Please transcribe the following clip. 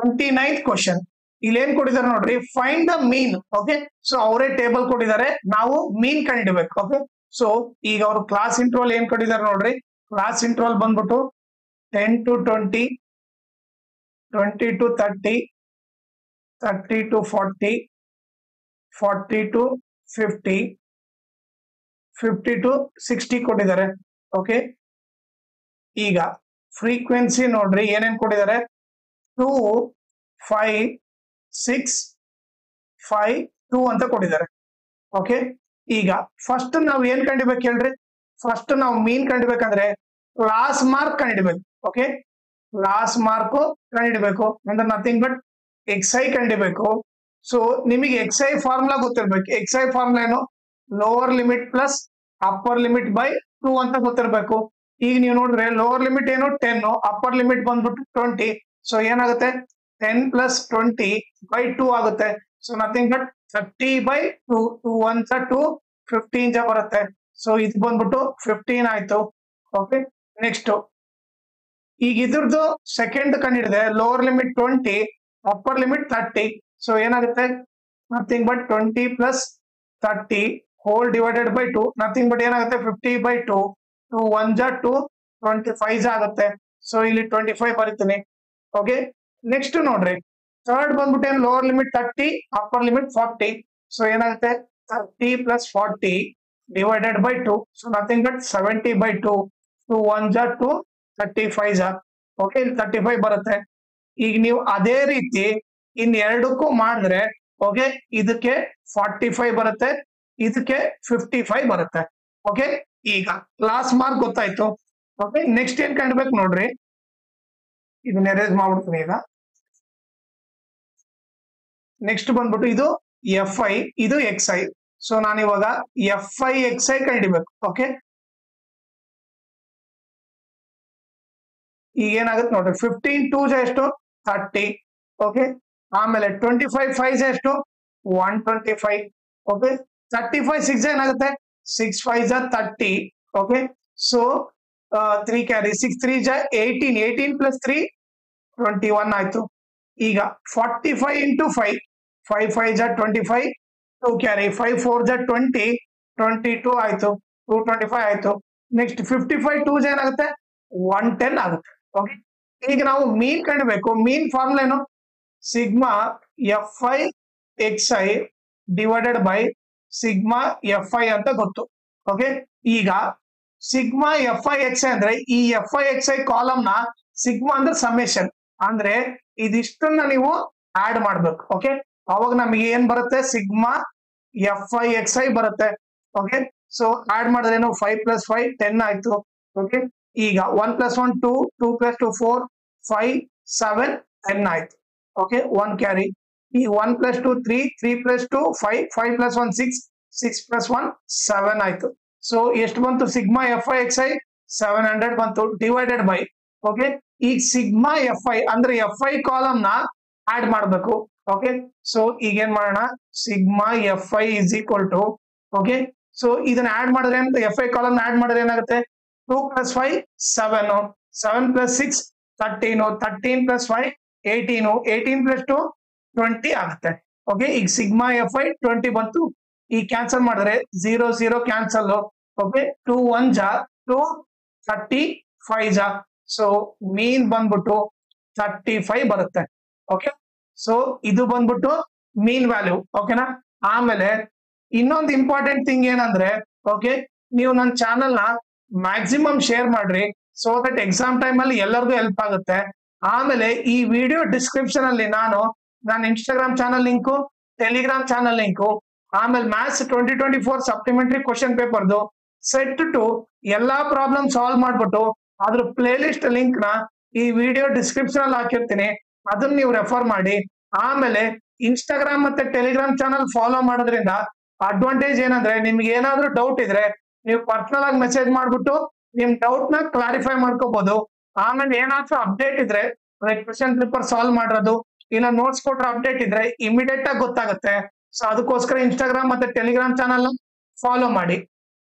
29th question ಇಲ್ಲಿ ಏನ್ ಕೊಟ್ಟಿದ್ದಾರೆ ನೋಡ್ರಿ, find the mean. Okay, so ಅವರೇ ಟೇಬಲ್ ಕೊಟ್ಟಿದ್ದಾರೆ, ನಾವು ಮೀನ್ ಕಂಡಿಡ್ಬೇಕು. ಓಕೆ, ಸೊ ಈಗ ಅವರು ಕ್ಲಾಸ್ ಇಂಟರ್ವಲ್ ಏನ್ ಕೊಟ್ಟಿದ್ದಾರೆ ನೋಡ್ರಿ, ಕ್ಲಾಸ್ ಇಂಟರ್ವಲ್ ಬಂದ್ಬಿಟ್ಟು 10 to 20, 20 to 30, 30 to 40, 40 to 50, 50 to 60 ಕೊಟ್ಟಿದ್ದಾರೆ. ಓಕೆ, ಈಗ ಫ್ರೀಕ್ವೆನ್ಸಿ ನೋಡ್ರಿ ಏನೇನ್ ಕೊಟ್ಟಿದ್ದಾರೆ, 2, 5, 6, 5, 2 ಅಂತ ಕೊಟ್ಟಿದ್ದಾರೆ. ಓಕೆ, ಈಗ ಫಸ್ಟ್ ನಾವು ಏನ್ ಕಂಡಿಬೇಕು ಹೇಳ್ರಿ, ಫಸ್ಟ್ ನಾವು ಮೀನ್ ಕಂಡಿಬೇಕಂದ್ರೆ ಕ್ಲಾಸ್ ಮಾರ್ಕ್ ಕಂಡಿಡ್ಬೇಕು. ಓಕೆ, ಕ್ಲಾಸ್ ಮಾರ್ಕ್ ಕಂಡಿಡ್ಬೇಕು ಅಂದ್ರೆ ನಥಿಂಗ್ ಬಟ್ XI ಕಂಡಿಬೇಕು. ಸೊ ನಿಮಗೆ XI ಫಾರ್ಮುಲಾ ಗೊತ್ತಿರ್ಬೇಕು. XI ಫಾರ್ಮುಲಾ ಏನು, lower limit plus upper limit by 2 ಅಂತ ಗೊತ್ತಿರ್ಬೇಕು. ಈಗ ನೀವು ನೋಡ್ರೆ ಲೋವರ್ ಲಿಮಿಟ್ ಏನು 10, ಅಪ್ಪರ್ ಲಿಮಿಟ್ ಬಂದ್ಬಿಟ್ಟು 20. ಸೊ ಏನಾಗುತ್ತೆ 10 plus 20 by 2 ಆಗುತ್ತೆ. ಸೊ ನಥಿಂಗ್ ಬಟ್ 30 by 2, 2 1 2, 15 ಬರುತ್ತೆ. ಸೊ ಇದು ಬಂದ್ಬಿಟ್ಟು 15 ಆಯ್ತು. ಓಕೆ, ನೆಕ್ಸ್ಟ್ ಈಗ ಇದ್ರದ್ದು ಸೆಕೆಂಡ್ ಕಂಡಿಡಿದೆ, lower limit 20, upper limit 30. So ಏನಾಗುತ್ತೆ nothing but 20 plus 30 whole divided by 2, nothing but ಏನಾಗುತ್ತೆ 50 by 2, 2 1 2, 25 ಆಗುತ್ತೆ. ಸೊ ಇಲ್ಲಿ 25 ಬರೀತೀನಿ. ಓಕೆ, ನೆಕ್ಸ್ಟ್ ನೋಡ್ರಿ ಥರ್ಡ್ ಬಂದ್ಬಿಟ್ಟು ಏನು, lower limit 30, upper limit 40. So ಏನಾಗುತ್ತೆ 30 plus 40 divided by 2. So nothing but 70 by 2, 2 1 2, 35. Okay, ಇಲ್ಲಿ 35 ಬರುತ್ತೆ. ಈಗ ನೀವು ಅದೇ ರೀತಿ ಇನ್ ಎರಡಕ್ಕೂ ಮಾಡಿದ್ರೆ ಓಕೆ, ಇದಕ್ಕೆ 45 ಬರುತ್ತೆ, ಇದಕ್ಕೆ 55 ಬರುತ್ತೆ. ಓಕೆ, ಈಗ ಕ್ಲಾಸ್ ಮಾರ್ಕ್ ಗೊತ್ತಾಯ್ತು. ಓಕೆ, ನೆಕ್ಸ್ಟ್ ಏನ್ ಕಂಡ್ಬೇಕು ನೋಡ್ರಿ, ಇದನ್ನ ಎರೇಸ್ ಮಾಡ್ಬಿಡ್ತೀನಿ. ಈಗ ನೆಕ್ಸ್ಟ್ ಬಂದ್ಬಿಟ್ಟು ಇದು FI, ಇದು XI. ಸೊ ನಾನು ಇವಾಗ FI XI ಕಂಡಿಡ್ಬೇಕು. ಓಕೆ, ಈಗ ಏನಾಗುತ್ತೆ ನೋಡ್ರಿ, 15 2 ಎಷ್ಟು 30. ಓಕೆ, ಆಮೇಲೆ 25 5 ಎಷ್ಟು 125. ಓಕೆ, 35 6 ಏನಾಗುತ್ತೆ 6 5 30. ಓಕೆ, ಸೊ 3 ಕ್ಯಾರಿ 6 3 18, 18 plus 3 21 ಆಯ್ತು. ಈಗ 45 into 5, 5 5 25, 2 ಕ್ಯಾರಿ 5 4 20, 22 ಆಯ್ತು, 225 ಆಯ್ತು. ನೆಕ್ಸ್ಟ್ 55 2 ಏನಾಗುತ್ತೆ 110 ಆಗುತ್ತೆ. ಓಕೆ, ಈಗ ನಾವು ಮೀನ್ ಕಂಡಿಬೇಕು. ಮೀನ್ ಫಾರ್ಮುಲಾ ಏನು, sigma FI XI divided by sigma FI ಅಂತ ಗೊತ್ತು. ಓಕೆ, ಈಗ ಸಿಗ್ಮಾ FI XI ಅಂದ್ರೆ ಈ FI XI ಕಾಲಮ್ ನ ಸಿಗ್ಮಾ ಅಂದ್ರೆ ಸಮೇಶನ್, ಅಂದ್ರೆ ಇದಿಷ್ಟನ್ನ ನೀವು ಆಡ್ ಮಾಡ್ಬೇಕು. ಓಕೆ, ಅವಾಗ ನಮಗೆ ಏನ್ ಬರುತ್ತೆ, ಸಿಗ್ಮಾ FI XI ಬರುತ್ತೆ. ಓಕೆ, ಸೊ ಆಡ್ ಮಾಡಿದ್ರೆ ಏನು 5 plus 5 10 ಆಯ್ತು. ಓಕೆ, ಈಗ 1 plus 1 2, 2 plus 2 4, 5 7 10 ಆಯ್ತು. Okay, 1 carry. ಈ 1 plus 2 3, 3 plus 2 5, 5 plus 1 6, 6 plus 1 7 ಆಯ್ತು. ಸೊ ಎಷ್ಟು ಬಂತು ಸಿಗ್ಮಾ FI XI 700 ಬಂತು ಡಿವೈಡೆಡ್ ಬೈ. ಓಕೆ, ಈಗ ಸಿಗ್ಮಾ FI ಅಂದ್ರೆ FI ಕಾಲಮ್ ನ ಆಡ್ ಮಾಡ್ಬೇಕು. ಓಕೆ, ಸೊ ಈಗ ಏನ್ ಮಾಡೋಣ, sigma FI is equal to okay, so ಇದನ್ನ ಆಡ್ ಮಾಡಿದ್ರೆ FI ಕಾಲಮ್ ಆಡ್ ಮಾಡಿದ್ರೆ ಏನಾಗುತ್ತೆ 2 plus 5 7, 7 plus 6 13, 13 plus 5 18, 18 plus 2 20 ಆಗುತ್ತೆ. ಓಕೆ, ಈಗ ಸಿಗ್ಮಾ FI 20 ಬಂತು. ಈಗ ಕ್ಯಾನ್ಸಲ್ ಮಾಡಿದ್ರೆ 0 0 ಕ್ಯಾನ್ಸಲ್. ಓಕೆ, 2 1 2, 35. ಸೊ ಮೀನ್ ಬಂದ್ಬಿಟ್ಟು 35 ಬರುತ್ತೆ. ಓಕೆ, ಸೊ ಇದು ಬಂದ್ಬಿಟ್ಟು ಮೀನ್ ವ್ಯಾಲ್ಯೂ. ಓಕೆನಾ, ಆಮೇಲೆ ಇನ್ನೊಂದು ಇಂಪಾರ್ಟೆಂಟ್ ಥಿಂಗ್ ಏನಂದ್ರೆ ಓಕೆ, ನೀವು ನನ್ನ ಚಾನಲ್ ನ ಮ್ಯಾಕ್ಸಿಮಮ್ ಶೇರ್ ಮಾಡ್ರಿ, ಸೊ ದಟ್ ಎಕ್ಸಾಮ್ ಟೈಮ್ ಅಲ್ಲಿ ಎಲ್ಲರಿಗೂ ಹೆಲ್ಪ್ ಆಗುತ್ತೆ. ಆಮೇಲೆ ಈ ವಿಡಿಯೋ ಡಿಸ್ಕ್ರಿಪ್ಷನ್ ಅಲ್ಲಿ ನನ್ನ Instagram channel link, Telegram channel link, ಆಮೇಲೆ ಮ್ಯಾಥ್ಸ್ 2024 ಸಪ್ಲಿಮೆಂಟರಿ ಕ್ವಶನ್ ಪೇಪರ್ದು ಸೆಟ್ ಟು ಎಲ್ಲಾ ಪ್ರಾಬ್ಲಮ್ ಸಾಲ್ವ್ ಮಾಡ್ಬಿಟ್ಟು ಅದ್ರ ಪ್ಲೇ ಲಿಸ್ಟ್ ಲಿಂಕ್ ನ ಈ ವಿಡಿಯೋ ಡಿಸ್ಕ್ರಿಪ್ಷನ್ ಅಲ್ಲಿ ಹಾಕಿರ್ತೀನಿ, ಅದನ್ನ ನೀವು ರೆಫರ್ ಮಾಡಿ. ಆಮೇಲೆ ಇನ್ಸ್ಟಾಗ್ರಾಮ್ ಮತ್ತೆ ಟೆಲಿಗ್ರಾಮ್ ಚಾನಲ್ ಫಾಲೋ ಮಾಡೋದ್ರಿಂದ ಅಡ್ವಾಂಟೇಜ್ ಏನಂದ್ರೆ ನಿಮ್ಗೆ ಏನಾದ್ರೂ ಡೌಟ್ ಇದ್ರೆ ನೀವು ಪರ್ಸನಲ್ ಆಗಿ ಮೆಸೇಜ್ ಮಾಡ್ಬಿಟ್ಟು ನಿಮ್ ಡೌಟ್ ನ ಕ್ಲಾರಿಫೈ ಮಾಡ್ಕೋಬಹುದು. ಆಮೇಲೆ ಏನಾದ್ರೂ ಅಪ್ಡೇಟ್ ಇದ್ರೆ ಕ್ವಶನ್ ಪೇಪರ್ ಸಾಲ್ವ್ ಮಾಡಿರೋದು ಇಲ್ಲ ನೋಟ್ಸ್ ಕೊಟ್ರೆ ಅಪ್ಡೇಟ್ ಇದ್ರೆ ಇಮಿಡಿಯೇಟ್ ಆಗಿ ಗೊತ್ತಾಗುತ್ತೆ. ಸೊ ಅದಕ್ಕೋಸ್ಕರ ಇನ್ಸ್ಟಾಗ್ರಾಮ್ ಮತ್ತೆ ಟೆಲಿಗ್ರಾಮ್ ಚಾನಲ್ ಫಾಲೋ ಮಾಡಿ.